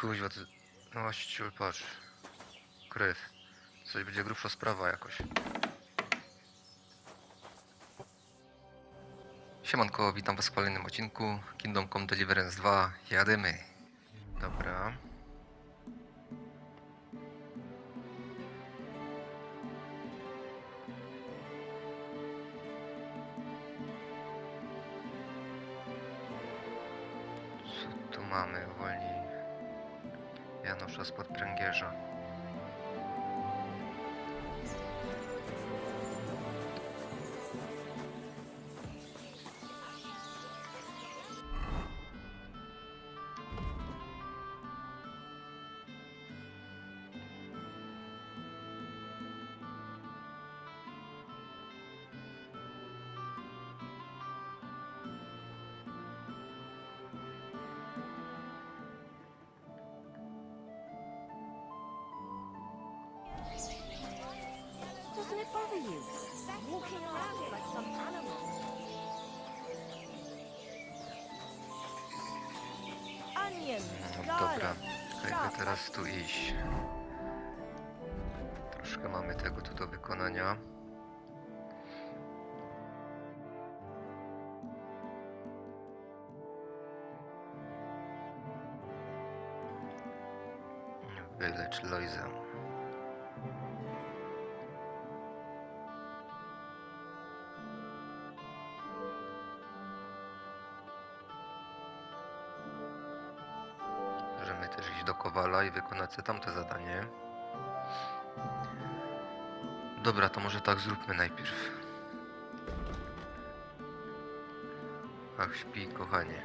Kuźwa, ty... No właściciel, patrz. Krew. Coś będzie grubsza sprawa jakoś. Siemanko, witam was w kolejnym odcinku Come Deliverance 2. Jadymy. Dobra. Co tu mamy? Uwolnij Janusza spod pręgierza. Doesn't it bother you? Walking around it like some animal. Onions, No dobra, garlic, jakby sharp teraz tu iść. Troszkę mamy tego tu do wykonania. Wylecz Loizę. Możemy też iść do Kowala i wykonać sobie tamte zadanie. Dobra, to może tak zróbmy najpierw. Ach, śpij, kochanie.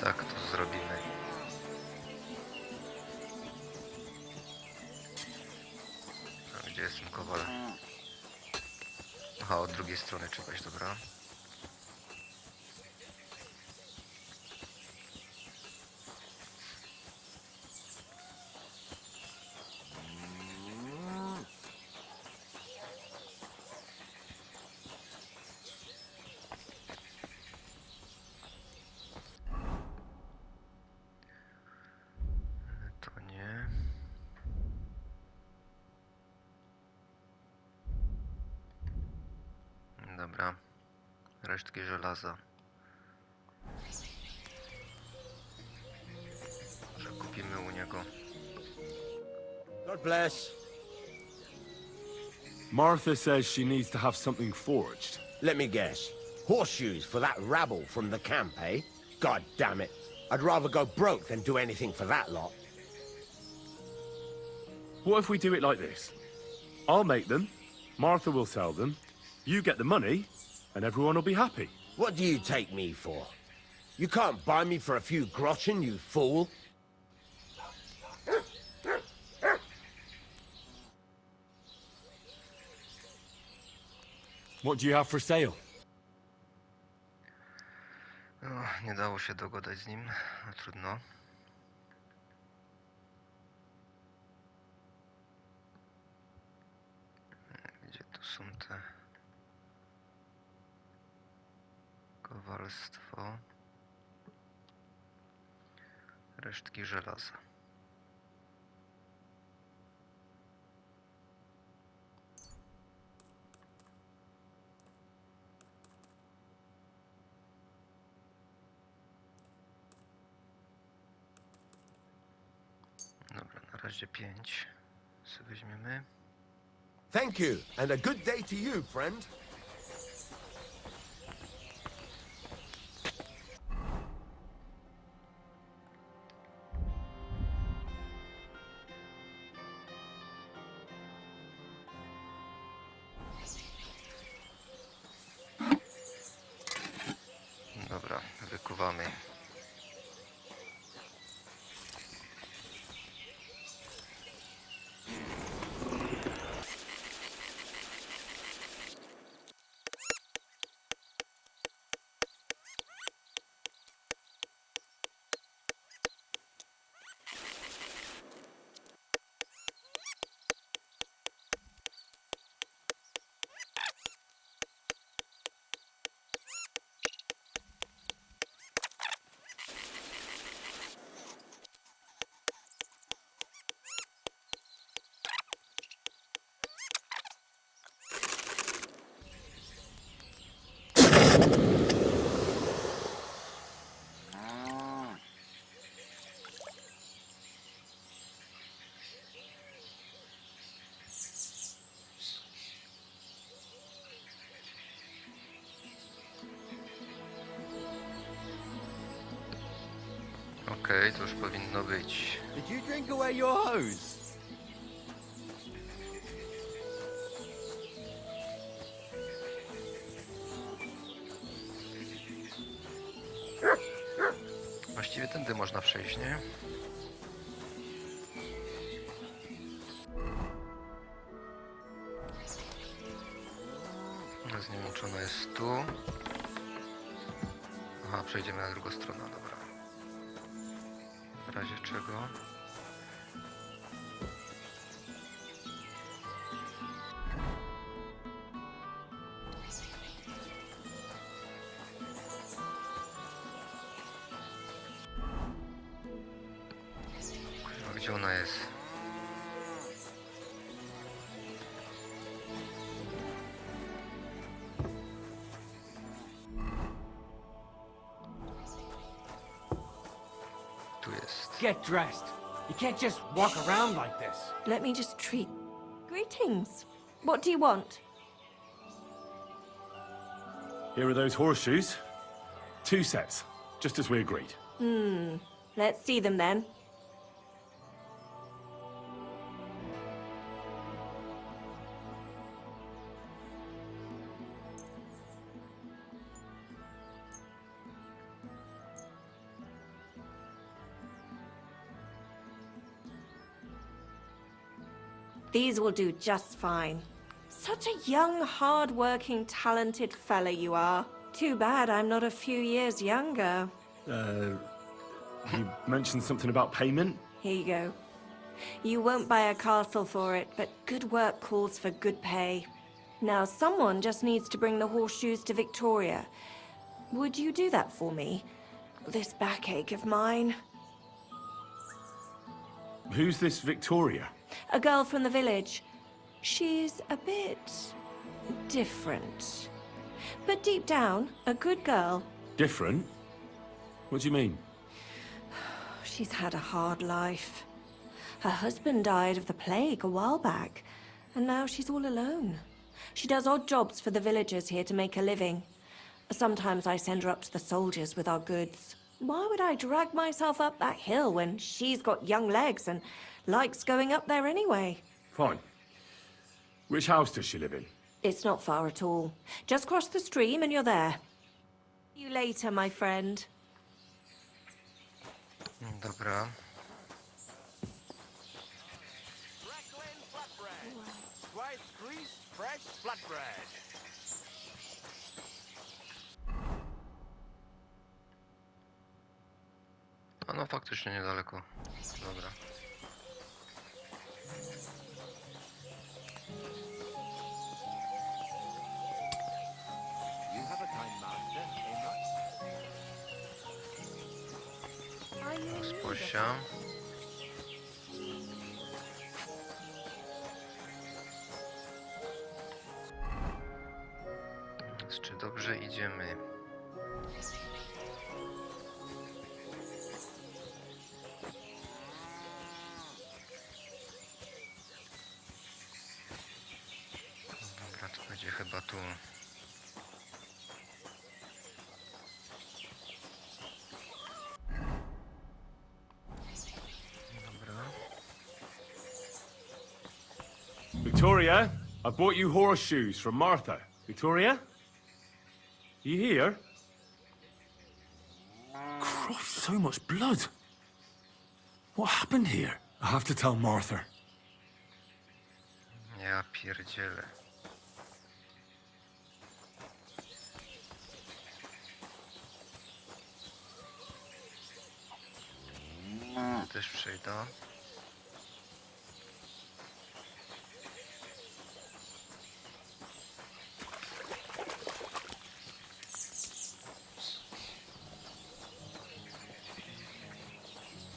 Tak to zrobimy. A gdzie jest ten Kowal? Aha, od drugiej strony czegoś, dobra. To nie. Dobra. Resztki żelaza. Może kupimy u niego. God bless. Martha says she needs to have something forged. Let me guess. Horseshoes for that rabble from the camp, eh? God damn it. I'd rather go broke than do anything for that lot. What if we do it like this? I'll make them, Martha will sell them, you get the money, and everyone will be happy. What do you take me for? You can't buy me for a few groschen, you fool. What do you have for sale? No, nie dało się dogadać z nim. No, trudno. Gdzie tu są te... Kowalstwo. Resztki żelaza. Dobra, na razie 5 sobie weźmiemy. Thank you, and a good day to you, friend. Dobra, wykuwamy. Okej, to już powinno być. Did you drink away your hose? Właściwie tędy można przejść, nie? Nie wiem, czy ona jest tu. Aha, przejdziemy na drugą stronę, dobra. W razie czego? Kurwa, gdzie ona jest? Tu jest. Get dressed. You can't just walk around like this. Let me just treat. Greetings. What do you want? Here are those horseshoes. 2 sets, just as we agreed. Let's see them then. These will do just fine. Such a young, hard-working, talented fella you are. Too bad I'm not a few years younger. You mentioned something about payment? Here you go. You won't buy a castle for it, but good work calls for good pay. Now, someone just needs to bring the horseshoes to Victoria. Would you do that for me? This backache of mine. Who's this Victoria? A girl from the village. She's a bit different. But deep down, a good girl. Different? What do you mean? She's had a hard life. Her husband died of the plague a while back, and now she's all alone. She does odd jobs for the villagers here to make a living. Sometimes I send her up to the soldiers with our goods. Why would I drag myself up that hill when she's got young legs and likes going up there anyway? Fine. Which house does she live in? It's not far at all. Just cross the stream and you're there. See you later, my friend. Dobra. Crackling flatbread. Twice greased, fresh flatbread. A no faktycznie niedaleko. Dobra. You have a kind master, eh, Max? Sposia. Czy dobrze idziemy? Dobra, to będzie chyba tu. Dobra. Victoria, I bought you horseshoes from Martha. Victoria? You here? Christ, so much blood. What happened here? I have to tell Martha. Ja pierdzielę. Też przejdę.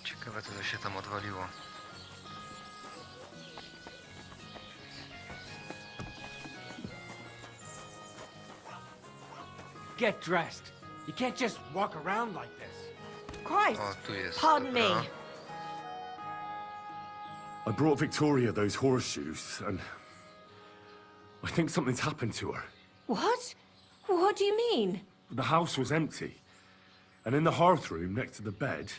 Ciekawe, co się tam odwaliło. Get dressed. You can't just walk around like this. Christ! O, tu jest. Pardon me. Dobra. I brought Victoria those horseshoes, and I think something's happened to her. What? What do you mean? The house was empty, and in the hearth room next to the bed,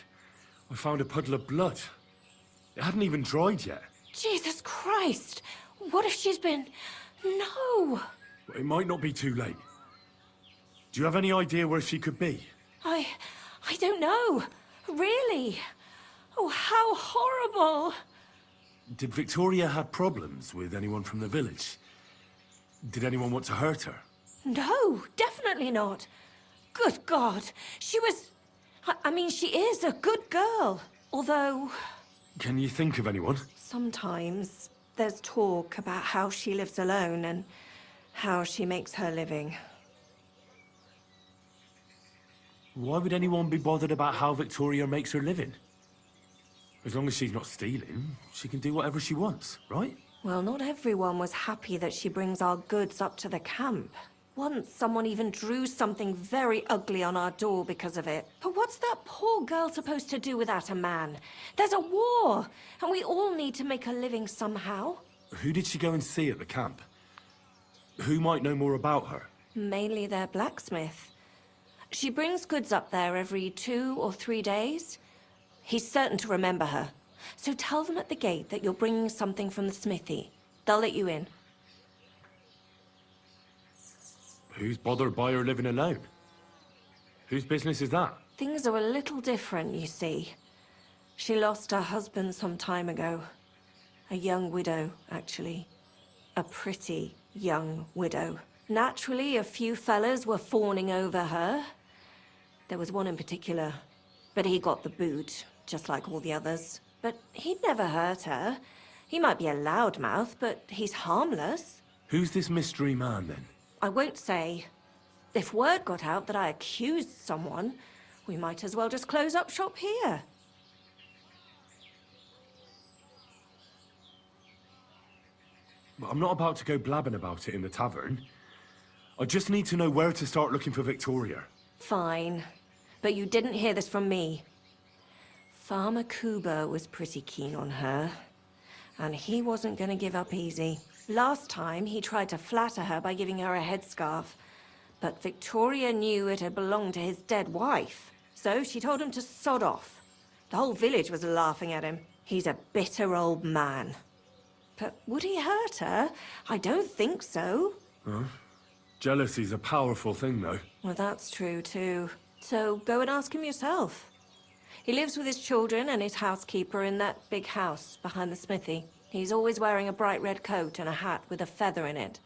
I found a puddle of blood. It hadn't even dried yet. Jesus Christ! What if she's been... No! But it might not be too late. Do you have any idea where she could be? I don't know. Really. Oh, how horrible! Did Victoria have problems with anyone from the village? Did anyone want to hurt her? No, definitely not. Good God. She was... I mean, she is a good girl. Although, Can you think of anyone? sometimes there's talk about how she lives alone and how she makes her living. Why would anyone be bothered about how Victoria makes her living? As long as she's not stealing, she can do whatever she wants, right? Well, not everyone was happy that she brings our goods up to the camp. Once, someone even drew something very ugly on our door because of it. But what's that poor girl supposed to do without a man? There's a war, and we all need to make a living somehow. Who did she go and see at the camp? Who might know more about her? Mainly their blacksmith. She brings goods up there every 2 or 3 days. He's certain to remember her. So tell them at the gate that you're bringing something from the smithy. They'll let you in. Who's bothered by her living alone? Whose business is that? Things are a little different, you see. She lost her husband some time ago. A young widow, actually. A pretty young widow. Naturally, a few fellas were fawning over her. There was one in particular, but he got the boot, just like all the others. But he'd never hurt her. He might be a loudmouth, but he's harmless. Who's this mystery man, then? I won't say. If word got out that I accused someone, we might as well just close up shop here. I'm not about to go blabbing about it in the tavern. I just need to know where to start looking for Victoria. Fine. But you didn't hear this from me. Farmer Kuba was pretty keen on her. And he wasn't going to give up easy. Last time, he tried to flatter her by giving her a headscarf. But Victoria knew it had belonged to his dead wife. So she told him to sod off. The whole village was laughing at him. He's a bitter old man. But would he hurt her? I don't think so. Jealousy's a powerful thing, though. Well, that's true, too. So go and ask him yourself. He lives with his children and his housekeeper in that big house behind the smithy. He's always wearing a bright red coat and a hat with a feather in it.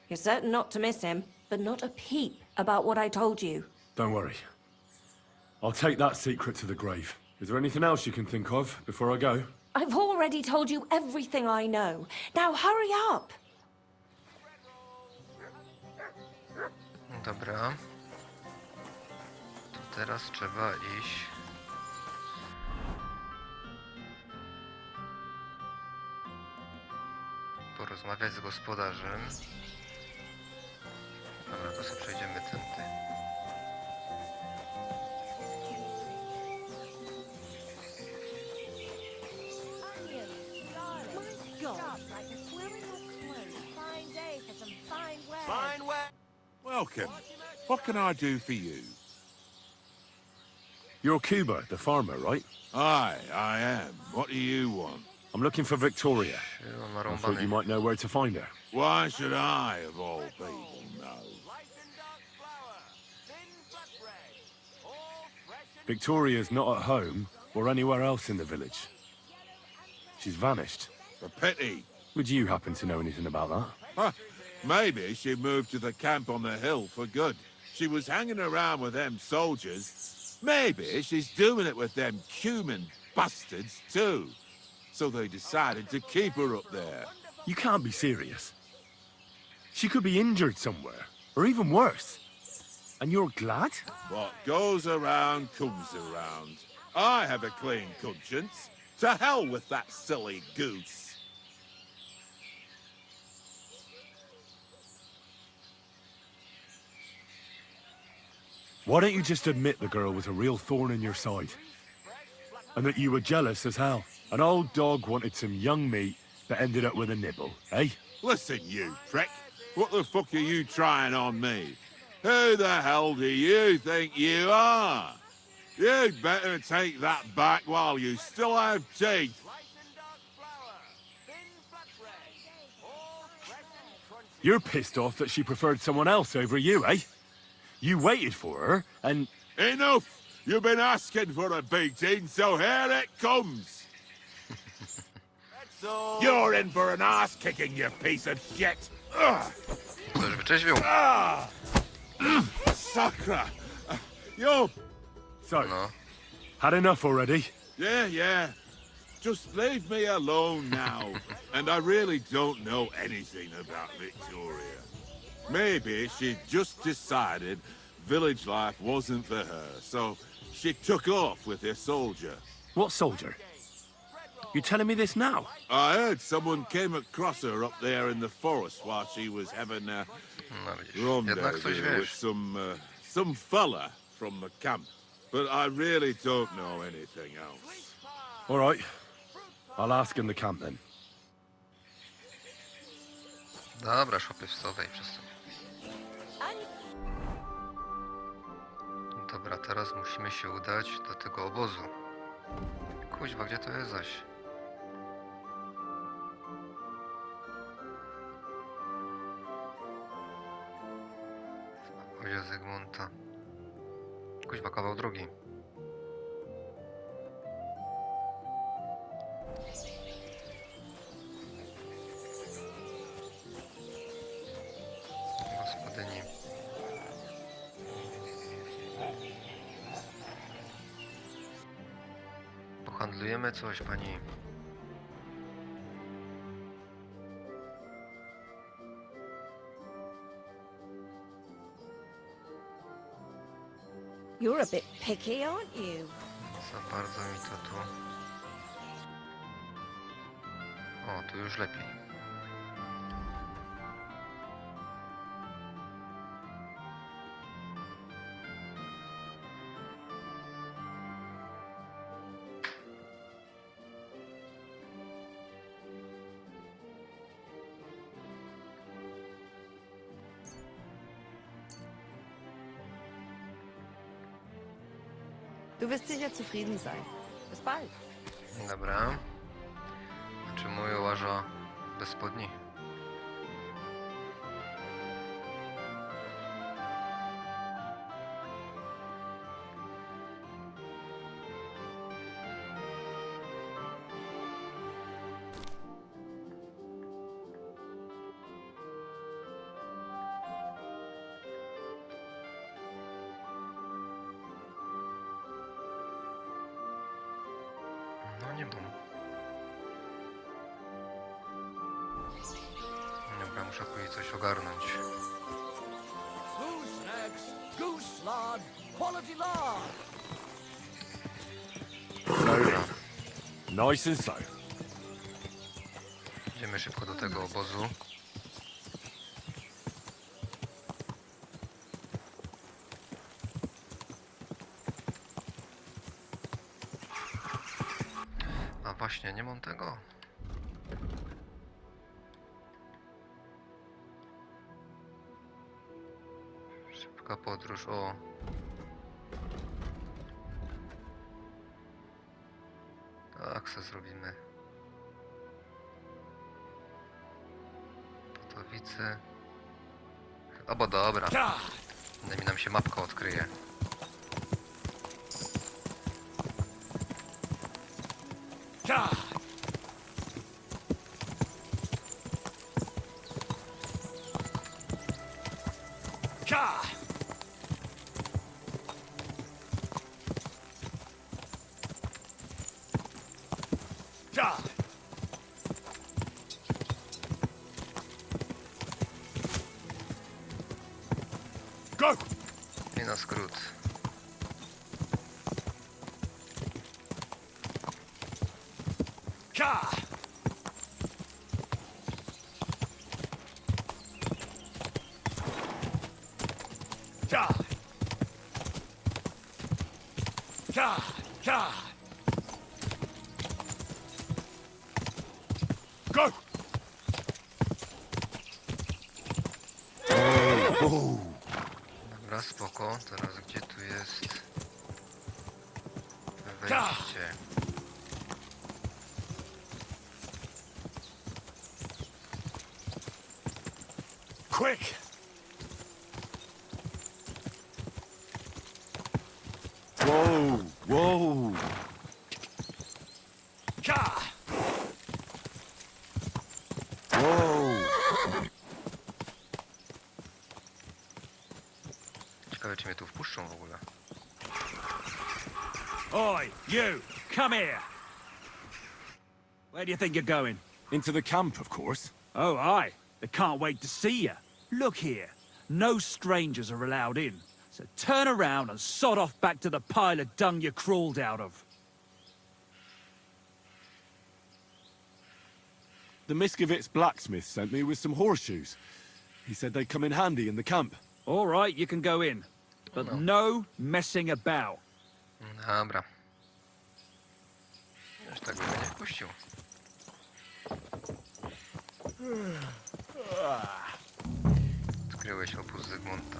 You're certain not to miss him, but not a peep about what I told you. Don't worry. I'll take that secret to the grave. Is there anything else you can think of before I go? I've already told you everything I know. Now hurry up! Dobra. To teraz trzeba iść. Porozmawiać z gospodarzem. Dobra, to sobie przejdziemy tędy. Welcome. What can I do for you? You're Cuba, the farmer, right? Aye, I am. What do you want? I'm looking for Victoria. Mam I thought narąbany. you might know where to find her. Why should I, of all people, know? Victoria's not at home or anywhere else in the village. She's vanished. A pity. Would you happen to know anything about that? Huh. Maybe she moved to the camp on the hill for good. She was hanging around with them soldiers. Maybe she's doing it with them human bastards too. So they decided to keep her up there. You can't be serious. She could be injured somewhere, or even worse. And you're glad? What goes around comes around. I have a clean conscience. To hell with that silly goose. Why don't you just admit the girl was a real thorn in your side? And that you were jealous as hell? An old dog wanted some young meat that ended up with a nibble, eh? Listen, you prick. What the fuck are you trying on me? Who the hell do you think you are? You'd better take that back while you still have teeth. You're pissed off that she preferred someone else over you, eh? You waited for her, and... Enough! You've been asking for a beating, so here it comes. You're in for an ass kicking, you piece of shit. Ugh. Ktoś wyczeźwił. Sakra! You're... So, No. had enough already? Yeah. Just leave me alone now. And I really don't know anything about Victoria. Maybe she just decided village life wasn't for her, so she took off with her soldier. What soldier? You telling me this now? I heard someone came across her up there in the forest while she was having a No widzisz, jednak coś rendezvous with wiesz. some fella from the camp. But I really don't know anything else. All right. I'll ask in the camp then. Dobra, szopy wstawaj przez to. Dobra, teraz musimy się udać do tego obozu. Kuźwa, gdzie to jest zaś? Obozie Zygmunta. Kuźwa, kawał drogi. Gospodyni. Pohandlujemy coś, pani. You're a bit picky, aren't you? Za bardzo mi to tu... O, tu już lepiej. Du wirst sicher zufrieden sein. Bis bald. Dobra. Czy mój łaża bez spodni? No nie mam. Dobra, muszę później coś ogarnąć. Goose eggs, goose lard, quality lard. Dobra, Nice and slow. idziemy szybko do tego obozu. A właśnie, nie mam tego. Szybka podróż, o. Tak se zrobimy. Potowice. Albo dobra. Przynajmniej nam się mapka odkryje. Go! I na skrót. Go! Dobra, spoko. Teraz gdzie tu jest? wejście. Quick! Whoa! Whoa! Ka! Whoa! Ciekawe, czy mnie tu wpuszczą w ogóle. Oi, you! Come here! Where do you think you're going? Into the camp, of course. Oh, aye. They can't wait to see you. Look here. No strangers are allowed in. So turn around and sod off back to the pile of dung you crawled out of. The Miskovitz blacksmith sent me with some horseshoes. He said they'd come in handy in the camp. All right, you can go in. But no messing about. Dobra. Już tak bym nie wpuścił. Odkryłeś opus Zygmunta.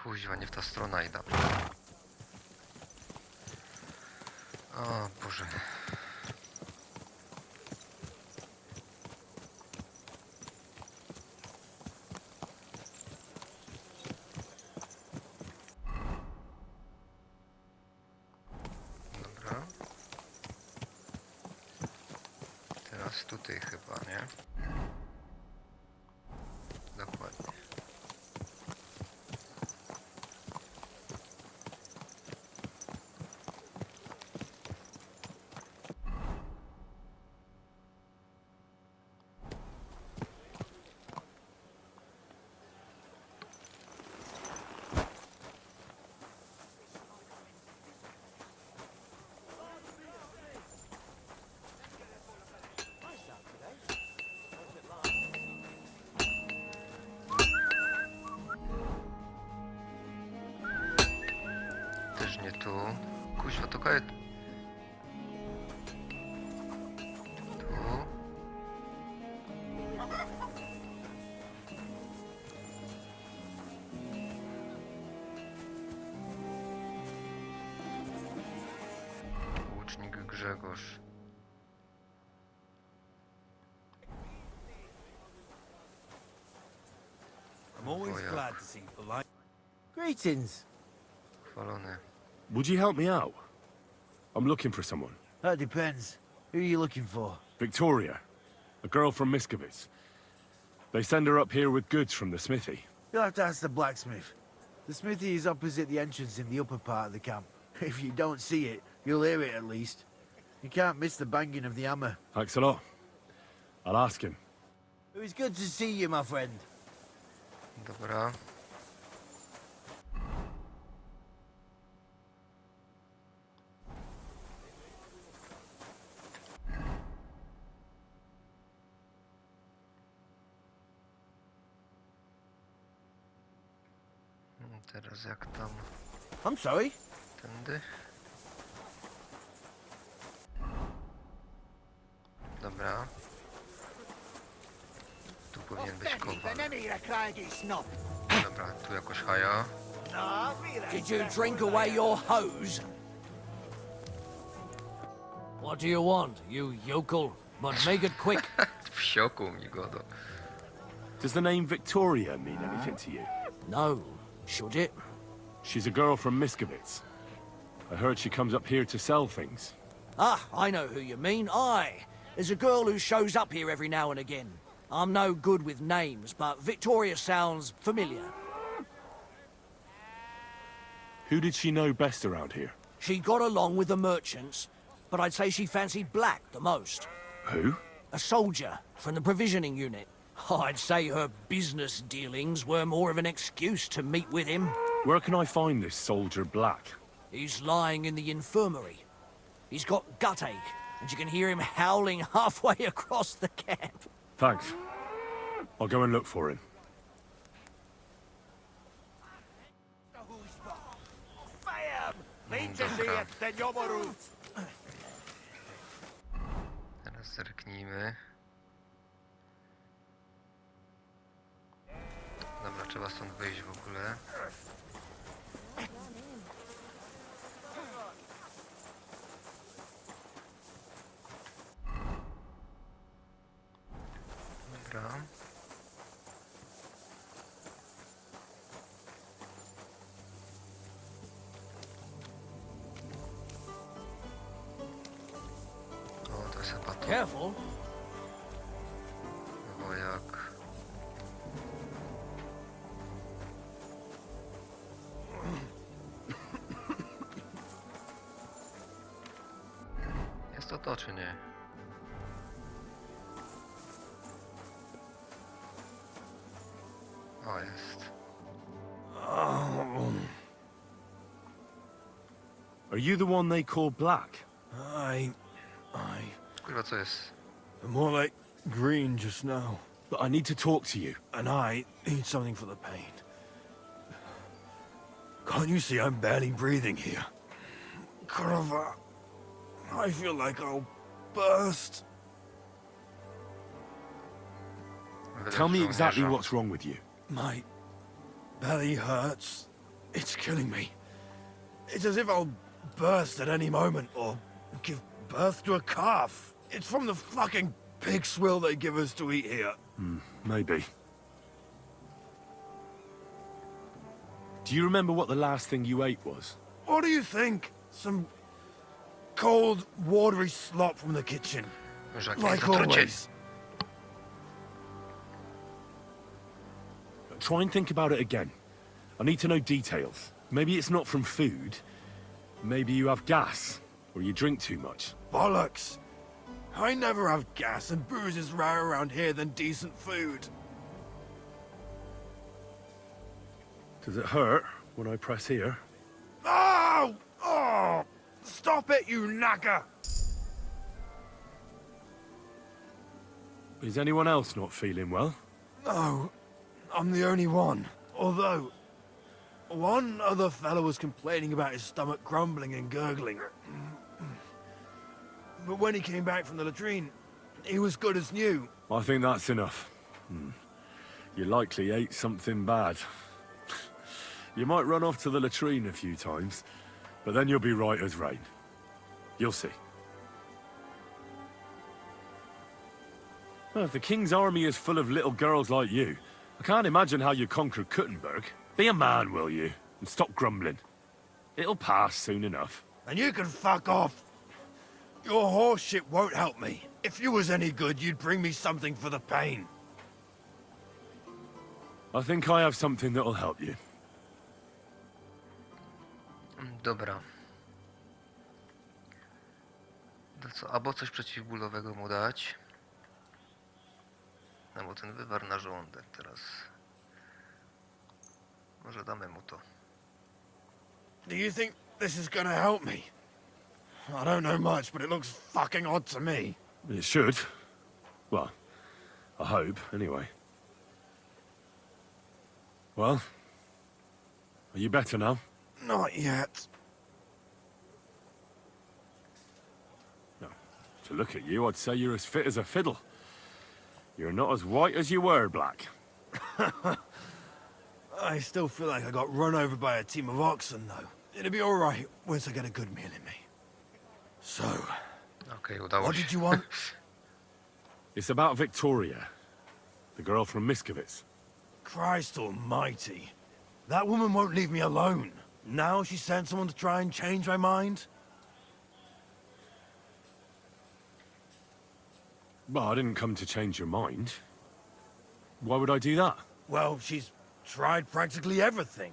Kuźwa, nie w ta strona idę. O Boże. Dobra. Teraz tutaj chyba, nie? Dokładnie. Też nie tu. Kuźwa, to kajet. Tu. Łucznik Grzegorz. I'm always Wojak. glad to see polite. Greetings. Chwalony. Would you help me out? I'm looking for someone. That depends. Who are you looking for? Victoria, a girl from Miskovitz. They send her up here with goods from the smithy. You'll have to ask the blacksmith. The smithy is opposite the entrance in the upper part of the camp. If you don't see it, you'll hear it at least. You can't miss the banging of the hammer. Thanks a lot. I'll ask him. It was good to see you, my friend. Dobra. Teraz jak tam? I'm sorry. Tędy? Dobra. Tu powinien być kowal. Dobra, tu jakoś haja. Did you drink away your hose? What do you want, you yokel? But make it quick. Wsiokł mi go do... Does the name Victoria mean anything to you? No. Should it? She's a girl from Miskovitz. I heard she comes up here to sell things. Ah, I know who you mean. Aye. There's a girl who shows up here every now and again. I'm no good with names, but Victoria sounds familiar. Who did she know best around here? She got along with the merchants, but I'd say she fancied Black the most. Who? A soldier from the provisioning unit. I'd say her business dealings were more of an excuse to meet with him. Where can I find this soldier Black? He's lying in the infirmary. He's got gut ache, and you can hear him howling halfway across the camp. Thanks. I'll go and look for him. Dobra. Teraz zerknijmy. Dobra, trzeba stąd wyjść w ogóle. Dobra. O, to jest chyba to. Careful. Wojak. Jest to czy nie? O, jest. Are you the one they call Black? I Kurwa, co jest? more like green just now. But I need to talk to you. And I need something for the pain. Can't you see I'm barely breathing here? Kurwa, I feel like I'll burst. Tell me exactly what's wrong with you. My belly hurts. It's killing me. It's as if I'll burst at any moment or give birth to a calf. It's from the fucking pig swill they give us to eat here. Maybe. Do you remember what the last thing you ate was? What do you think? Some cold, watery slop from the kitchen. Like always. Try and think about it again. I need to know details. Maybe it's not from food. Maybe you have gas, or you drink too much. Bollocks. I never have gas, and booze is rarer around here than decent food. Does it hurt when I press here? Oh! Oh! Stop it, you knacker! Is anyone else not feeling well? No, I'm the only one. Although, one other fellow was complaining about his stomach grumbling and gurgling. But when he came back from the latrine, he was good as new. I think that's enough. You likely ate something bad. You might run off to the latrine a few times, but then you'll be right as rain. You'll see. Well, if the King's army is full of little girls like you, I can't imagine how you conquered Kuttenberg. Be a man, will you? And stop grumbling. It'll pass soon enough. And you can fuck off. Your horse shit won't help me. If you was any good, you'd bring me something for the pain. I think I have something that'll help you. Dobra. To co, albo coś przeciwbólowego mu dać. No bo ten wywar na żołądek teraz. Może damy mu to. Do you think this is gonna help me? I don't know much, but it looks fucking odd to me. It should. Well, I hope, anyway. Well, are you better now? Not yet. No. To look at you, I'd say you're as fit as a fiddle. You're not as white as you were, Black. I still feel like I got run over by a team of oxen, though. It'll be all right once I get a good meal in me. So, Okej, udało what się. did you want? It's about Victoria, the girl from Miskovitz. Christ almighty. That woman won't leave me alone. Now she sent someone to try and change my mind? Well, I didn't come to change your mind. Why would I do that? Well, she's tried practically everything.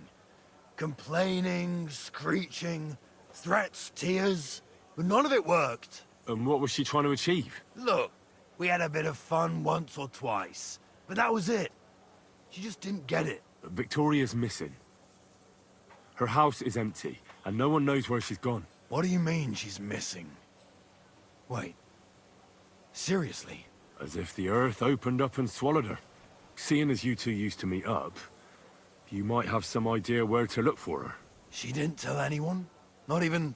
Complaining, screeching, threats, tears. But none of it worked. And what was she trying to achieve? Look, we had a bit of fun once or twice. But that was it. She just didn't get it. Victoria's missing. Her house is empty, and no one knows where she's gone. What do you mean she's missing? Wait. Seriously? As if the earth opened up and swallowed her. Seeing as you two used to meet up, you might have some idea where to look for her. She didn't tell anyone? Not even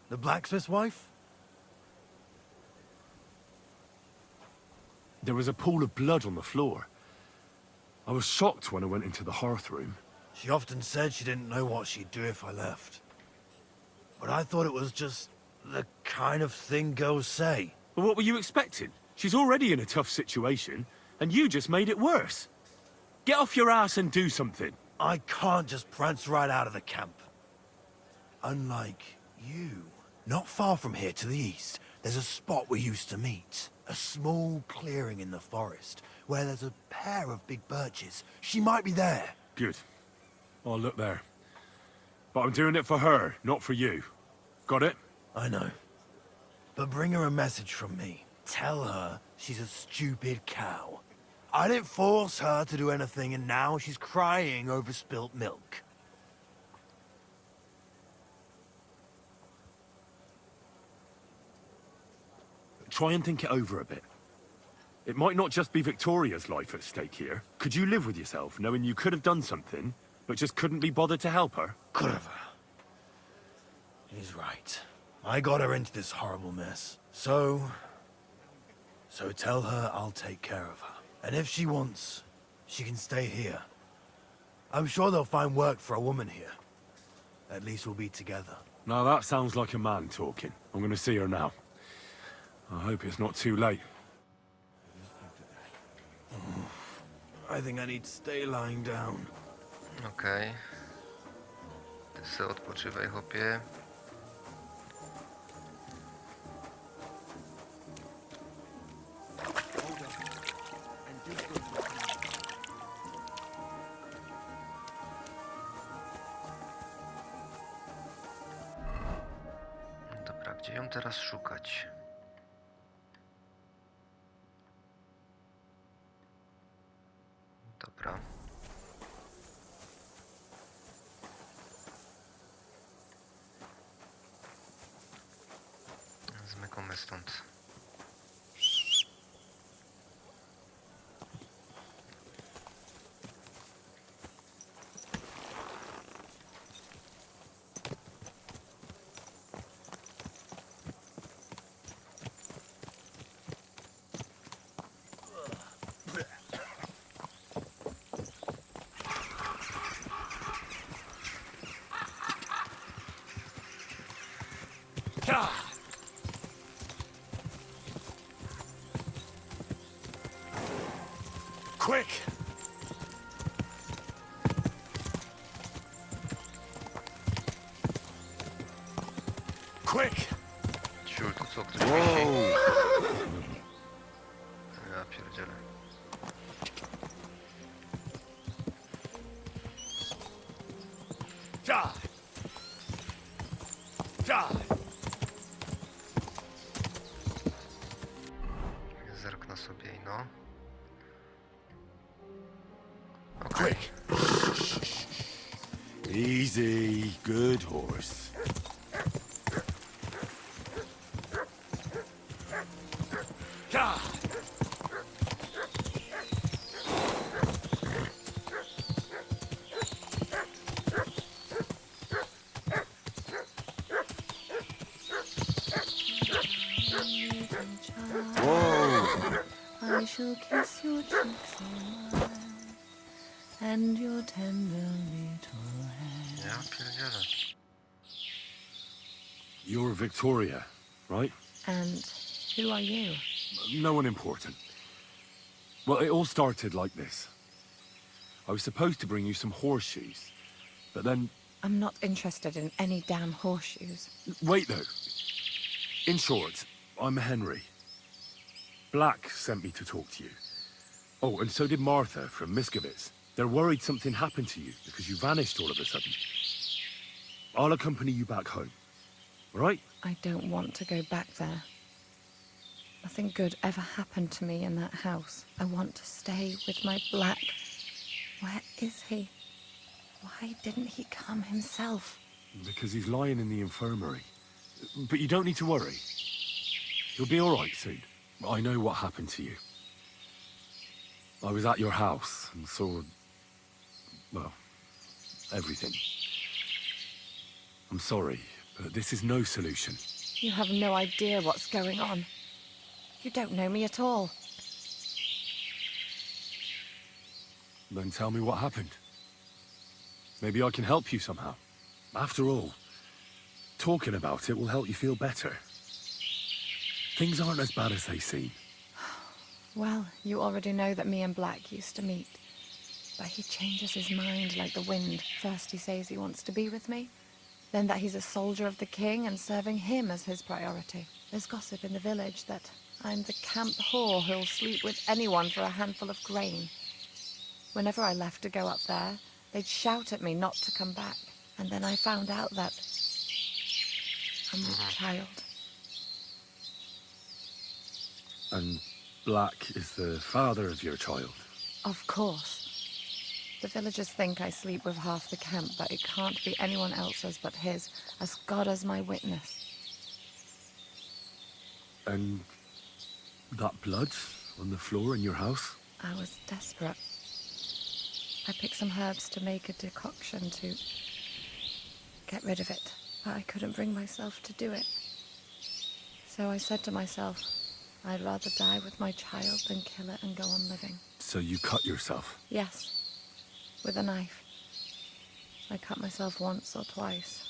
the blacksmith's wife? There was a pool of blood on the floor. I was shocked when I went into the hearth room. She often said she didn't know what she'd do if I left. But I thought it was just the kind of thing girls say. But what were you expecting? She's already in a tough situation, and you just made it worse. Get off your ass and do something. I can't just prance right out of the camp. Unlike you. Not far from here to the east, there's a spot we used to meet. A small clearing in the forest, where there's a pair of big birches. She might be there. Good. I'll look there. But I'm doing it for her, not for you. Got it? I know. But bring her a message from me. Tell her she's a stupid cow. I didn't force her to do anything, and now she's crying over spilt milk. Try and think it over a bit. It might not just be Victoria's life at stake here. Could you live with yourself, knowing you could have done something, but just couldn't be bothered to help her? Could have. He's right. I got her into this horrible mess. So tell her I'll take care of her. And if she wants, she can stay here. I'm sure they'll find work for a woman here. At least we'll be together. Now that sounds like a man talking. I'm gonna see her now. I hope it's not too late. I think I need to stay lying down. Okej. Ty se odpoczywaj, chłopie. Dobra, gdzie ją teraz szukać? Dobra. Zmykamy stąd. Quick! Quick! Ciul, to co, ktoś wisi? Ja pierdzielę. Die! Die! Zerknę sobie i no. Quick! Easy, good horse. Die! I shall kiss your cheeks all mine, and your tender little hand. Ja pierdzielę. You're Victoria, right? And who are you? No one important. Well, it all started like this. I was supposed to bring you some horseshoes, but then... I'm not interested in any damn horseshoes. Wait, though. In short, I'm Henry. Black sent me to talk to you. Oh, and so did Martha from Miskovitz. They're worried something happened to you because you vanished all of a sudden. I'll accompany you back home. All right? I don't want to go back there. Nothing good ever happened to me in that house. I want to stay with my Black. Where is he? Why didn't he come himself? Because he's lying in the infirmary. But you don't need to worry. You'll be all right soon. I know what happened to you. I was at your house and saw, well, everything. I'm sorry, but this is no solution. You have no idea what's going on. You don't know me at all. Then tell me what happened. Maybe I can help you somehow. After all, talking about it will help you feel better. Things aren't as bad as they seem. Well, you already know that me and Black used to meet. But he changes his mind like the wind. First he says he wants to be with me, then that he's a soldier of the king and serving him as his priority. There's gossip in the village that I'm the camp whore who'll sleep with anyone for a handful of grain. Whenever I left to go up there, they'd shout at me not to come back. And then I found out that I'm a child. And Black is the father of your child? Of course. The villagers think I sleep with half the camp, but it can't be anyone else's but his, as God is my witness. And that blood on the floor in your house? I was desperate. I picked some herbs to make a decoction to get rid of it, but I couldn't bring myself to do it. So I said to myself, I'd rather die with my child than kill it and go on living. So you cut yourself? Yes, with a knife. I cut myself once or twice,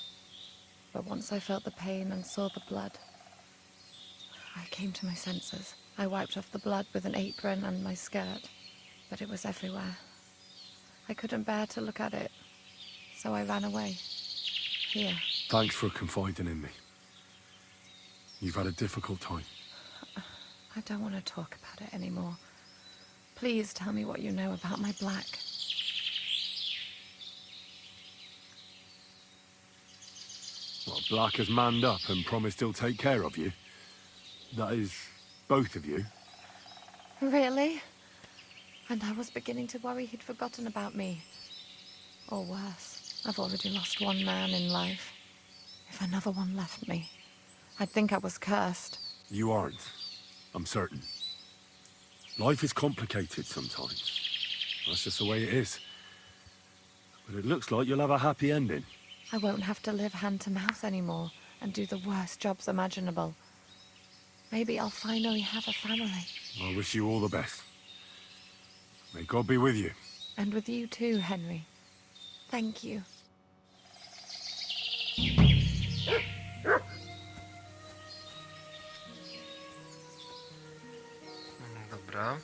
but once I felt the pain and saw the blood, I came to my senses. I wiped off the blood with an apron and my skirt, but it was everywhere. I couldn't bear to look at it, so I ran away. Here. Thanks for confiding in me. You've had a difficult time. I don't want to talk about it anymore. Please tell me what you know about my Black. Well, Black has manned up and promised he'll take care of you. That is, both of you. Really? And I was beginning to worry he'd forgotten about me. Or worse, I've already lost one man in life. If another one left me, I'd think I was cursed. You aren't. I'm certain. Life is complicated sometimes. That's just the way it is. But it looks like you'll have a happy ending. I won't have to live hand to mouth anymore and do the worst jobs imaginable. Maybe I'll finally have a family. I wish you all the best. May God be with you. And with you too, Henry. Thank you. Dobra.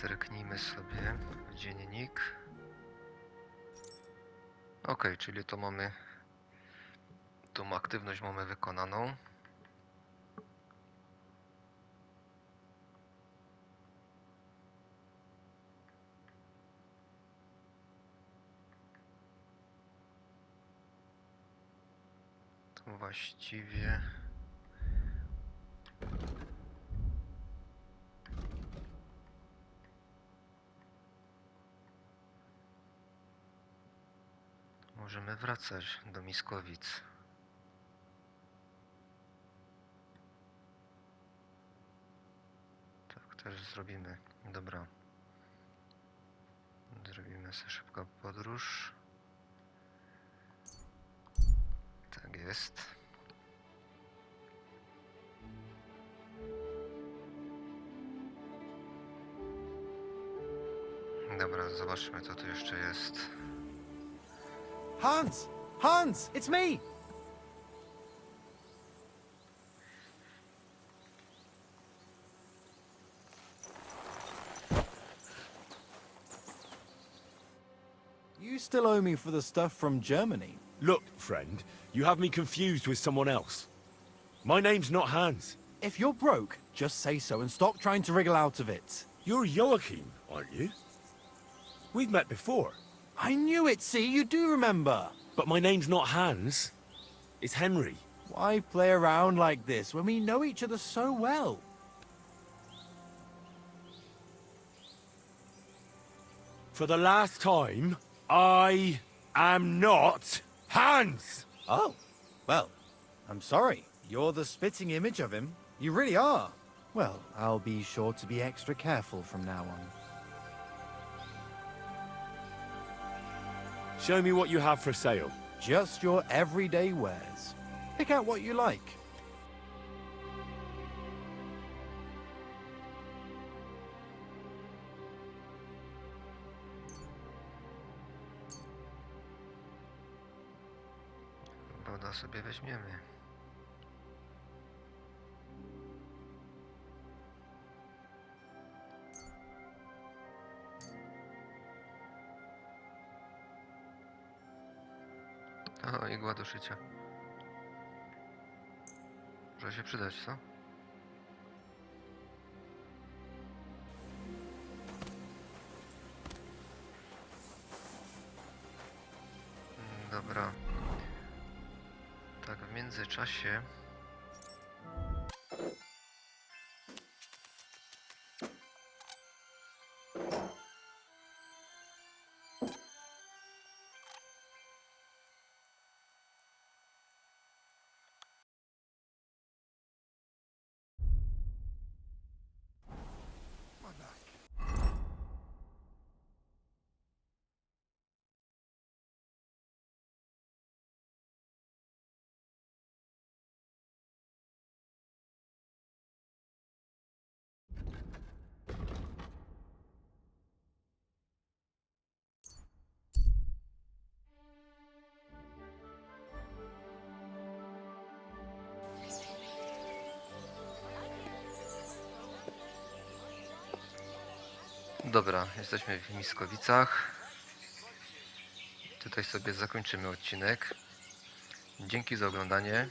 Zerknijmy sobie w dziennik. Ok, czyli to mamy tą aktywność mamy wykonaną. To właściwie możemy wracać do Miskowic. Tak też zrobimy. Dobra. Zrobimy sobie szybką podróż. Tak jest. Dobra, zobaczmy co tu jeszcze jest. Hans! Hans! It's me! You still owe me for the stuff from Germany. Look, friend, you have me confused with someone else. My name's not Hans. If you're broke, just say so and stop trying to wriggle out of it. You're Joachim, aren't you? We've met before. I knew it, see? You do remember. But my name's not Hans. It's Henry. Why play around like this when we know each other so well? For the last time, I am not Hans! Oh, well, I'm sorry. You're the spitting image of him. You really are. Well, I'll be sure to be extra careful from now on. Show me what you have for sale. Just your everyday wares. Pick out what you like. Woda sobie weźmiemy. O, igła do szycia. Może się przydać, co? Dobra. Tak, w międzyczasie... Dobra, jesteśmy w Miskowicach. Tutaj sobie zakończymy odcinek. Dzięki za oglądanie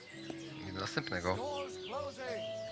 i do następnego. Doors closing.